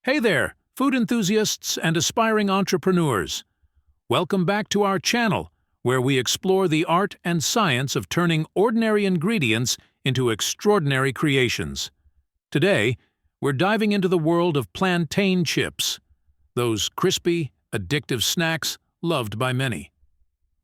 Hey there, food enthusiasts and aspiring entrepreneurs. Welcome back to our channel, where we explore the art and science of turning ordinary ingredients into extraordinary creations. Today, we're diving into the world of plantain chips, those crispy, addictive snacks loved by many.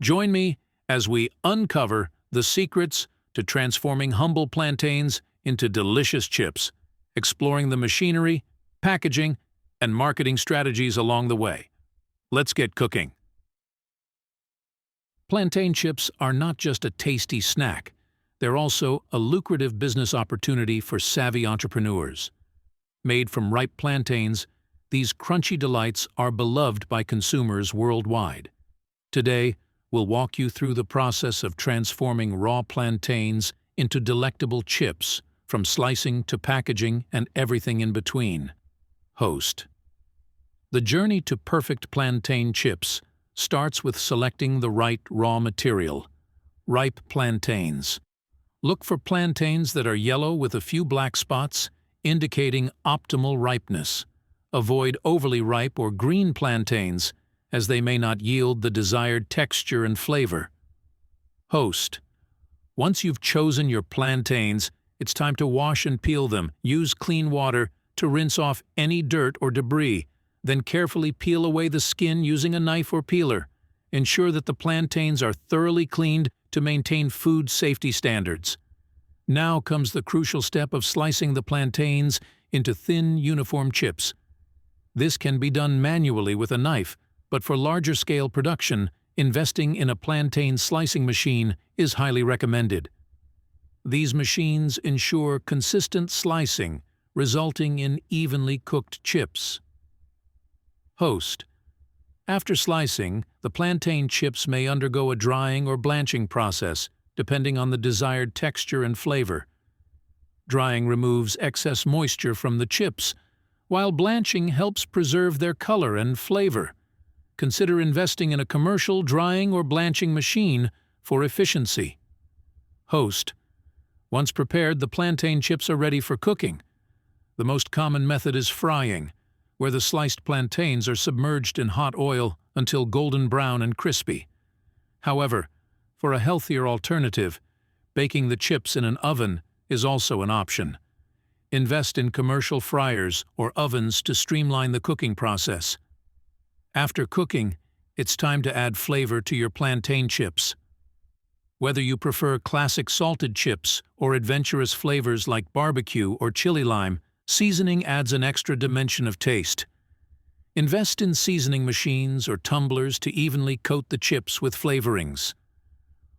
Join me as we uncover the secrets to transforming humble plantains into delicious chips, exploring the machinery, packaging, and marketing strategies along the way. Let's get cooking. Plantain chips are not just a tasty snack, they're also a lucrative business opportunity for savvy entrepreneurs. Made from ripe plantains, these crunchy delights are beloved by consumers worldwide. Today, we'll walk you through the process of transforming raw plantains into delectable chips, from slicing to packaging and everything in between. Host. The journey to perfect plantain chips starts with selecting the right raw material: ripe plantains. Look for plantains that are yellow with a few black spots, indicating optimal ripeness. Avoid overly ripe or green plantains, as they may not yield the desired texture and flavor. Host. Once you've chosen your plantains, it's time to wash and peel them. Use clean water to rinse off any dirt or debris, then carefully peel away the skin using a knife or peeler. Ensure that the plantains are thoroughly cleaned to maintain food safety standards. Now comes the crucial step of slicing the plantains into thin, uniform chips. This can be done manually with a knife, but for larger-scale production, investing in a plantain slicing machine is highly recommended. These machines ensure consistent slicing, resulting in evenly cooked chips. Host. After slicing, the plantain chips may undergo a drying or blanching process, depending on the desired texture and flavor. Drying removes excess moisture from the chips, while blanching helps preserve their color and flavor. Consider investing in a commercial drying or blanching machine for efficiency. Host. Once prepared, the plantain chips are ready for cooking. The most common method is frying, where the sliced plantains are submerged in hot oil until golden brown and crispy. However, for a healthier alternative, baking the chips in an oven is also an option. Invest in commercial fryers or ovens to streamline the cooking process. After cooking, it's time to add flavor to your plantain chips. Whether you prefer classic salted chips or adventurous flavors like barbecue or chili lime, seasoning adds an extra dimension of taste. Invest in seasoning machines or tumblers to evenly coat the chips with flavorings.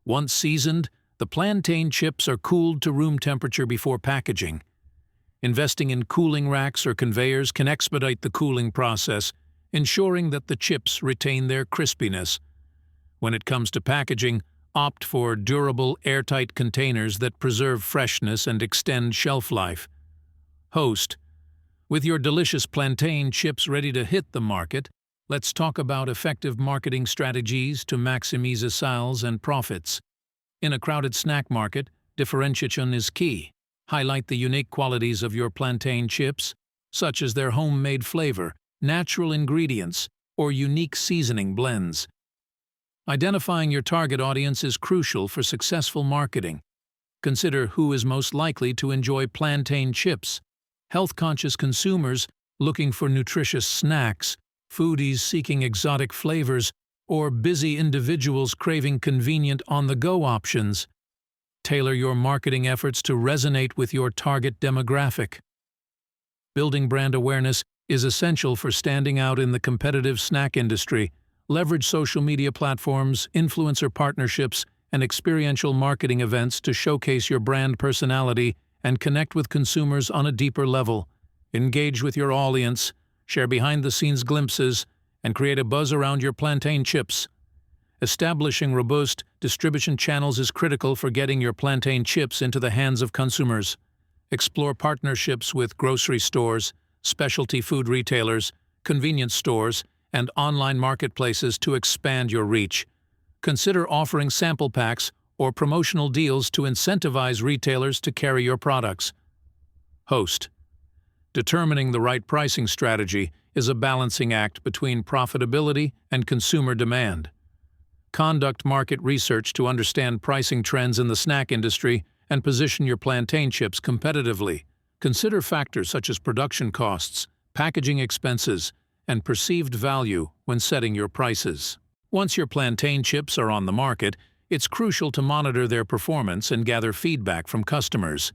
Once seasoned, the plantain chips are cooled to room temperature before packaging. Investing in cooling racks or conveyors can expedite the cooling process, ensuring that the chips retain their crispiness. When it comes to packaging, opt for durable, airtight containers that preserve freshness and extend shelf life. Host. With your delicious plantain chips ready to hit the market, let's talk about effective marketing strategies to maximize sales and profits. In a crowded snack market, differentiation is key. Highlight the unique qualities of your plantain chips, such as their homemade flavor, natural ingredients, or unique seasoning blends. Identifying your target audience is crucial for successful marketing. Consider who is most likely to enjoy plantain chips: health-conscious consumers looking for nutritious snacks, foodies seeking exotic flavors, or busy individuals craving convenient on-the-go options. Tailor your marketing efforts to resonate with your target demographic. Building brand awareness is essential for standing out in the competitive snack industry. Leverage social media platforms, influencer partnerships, and experiential marketing events to showcase your brand personality and connect with consumers on a deeper level. Engage with your audience, share behind-the-scenes glimpses, and create a buzz around your plantain chips. Establishing robust distribution channels is critical for getting your plantain chips into the hands of consumers. Explore partnerships with grocery stores, specialty food retailers, convenience stores, and online marketplaces to expand your reach. Consider offering sample packs or promotional deals to incentivize retailers to carry your products. Host. Determining the right pricing strategy is a balancing act between profitability and consumer demand. Conduct market research to understand pricing trends in the snack industry and position your plantain chips competitively. Consider factors such as production costs, packaging expenses, and perceived value when setting your prices. Once your plantain chips are on the market, it's crucial to monitor their performance and gather feedback from customers.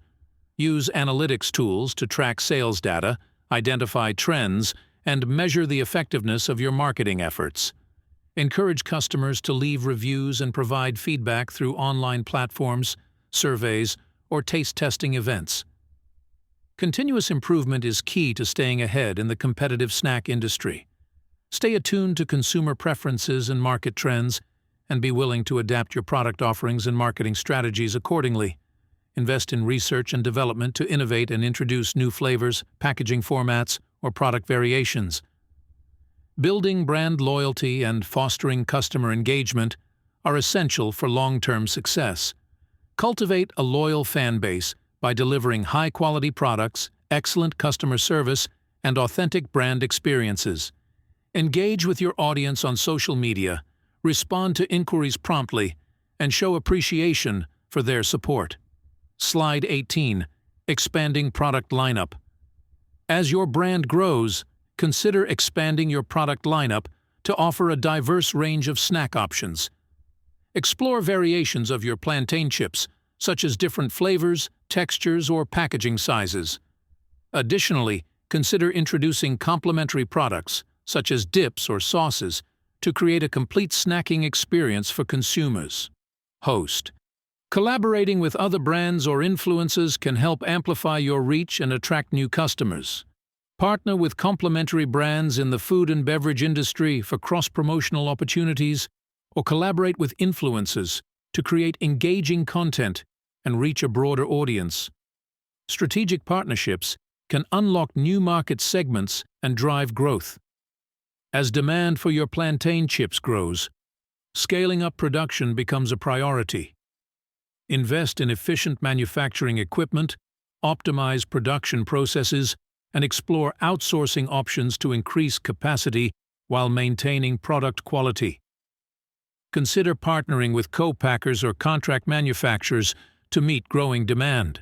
Use analytics tools to track sales data, identify trends, and measure the effectiveness of your marketing efforts. Encourage customers to leave reviews and provide feedback through online platforms, surveys, or taste testing events. Continuous improvement is key to staying ahead in the competitive snack industry. Stay attuned to consumer preferences and market trends, and be willing to adapt your product offerings and marketing strategies accordingly. Invest in research and development to innovate and introduce new flavors, packaging formats, or product variations. Building brand loyalty and fostering customer engagement are essential for long-term success. Cultivate a loyal fan base by delivering high-quality products, excellent customer service, and authentic brand experiences. Engage with your audience on social media, respond to inquiries promptly, and show appreciation for their support. Slide 18. Expanding product lineup. As your brand grows, consider expanding your product lineup to offer a diverse range of snack options. Explore variations of your plantain chips, such as different flavors, textures, or packaging sizes. Additionally, consider introducing complementary products, such as dips or sauces, to create a complete snacking experience for consumers. Host. Collaborating with other brands or influencers can help amplify your reach and attract new customers. Partner with complementary brands in the food and beverage industry for cross-promotional opportunities, or collaborate with influencers to create engaging content and reach a broader audience. Strategic partnerships can unlock new market segments and drive growth. As demand for your plantain chips grows, scaling up production becomes a priority. Invest in efficient manufacturing equipment, optimize production processes, and explore outsourcing options to increase capacity while maintaining product quality. Consider partnering with co-packers or contract manufacturers to meet growing demand.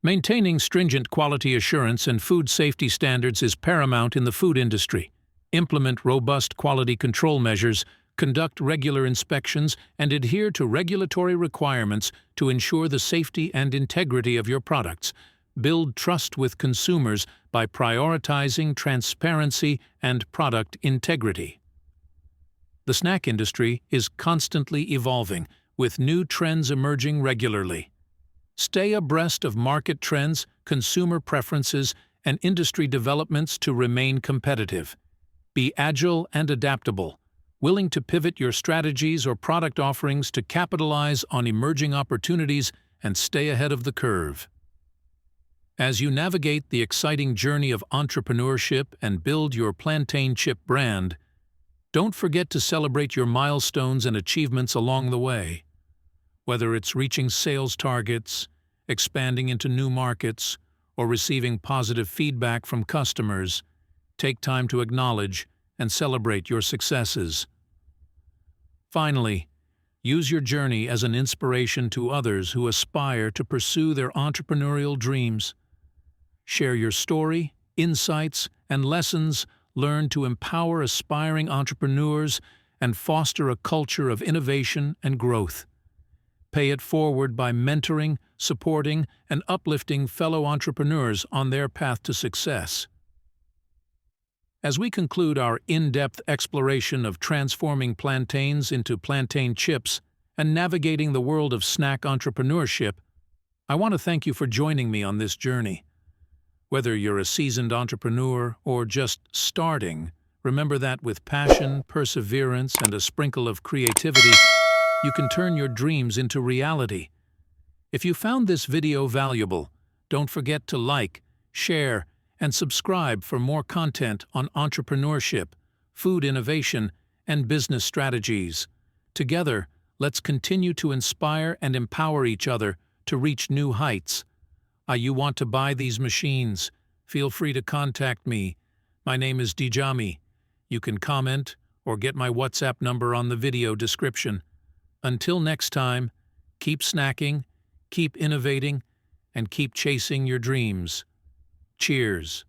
Maintaining stringent quality assurance and food safety standards is paramount in the food industry. Implement robust quality control measures, conduct regular inspections, and adhere to regulatory requirements to ensure the safety and integrity of your products. Build trust with consumers by prioritizing transparency and product integrity. The snack industry is constantly evolving, with new trends emerging regularly. Stay abreast of market trends, consumer preferences, and industry developments to remain competitive. Be agile and adaptable, willing to pivot your strategies or product offerings to capitalize on emerging opportunities and stay ahead of the curve. As you navigate the exciting journey of entrepreneurship and build your plantain chip brand, don't forget to celebrate your milestones and achievements along the way. Whether it's reaching sales targets, expanding into new markets, or receiving positive feedback from customers, take time to acknowledge and celebrate your successes. Finally, use your journey as an inspiration to others who aspire to pursue their entrepreneurial dreams. Share your story, insights, and lessons learned to empower aspiring entrepreneurs and foster a culture of innovation and growth. Pay it forward by mentoring, supporting, and uplifting fellow entrepreneurs on their path to success. As we conclude our in-depth exploration of transforming plantains into plantain chips and navigating the world of snack entrepreneurship, I want to thank you for joining me on this journey. Whether you're a seasoned entrepreneur or just starting, remember that with passion, perseverance, and a sprinkle of creativity, you can turn your dreams into reality. If you found this video valuable, don't forget to like, share, and subscribe for more content on entrepreneurship, food innovation, and business strategies. Together, let's continue to inspire and empower each other to reach new heights. You want to buy these machines, feel free to contact me. My name is Djami. You can comment or get my WhatsApp number on the video description. Until next time, keep snacking, keep innovating, and keep chasing your dreams. Cheers.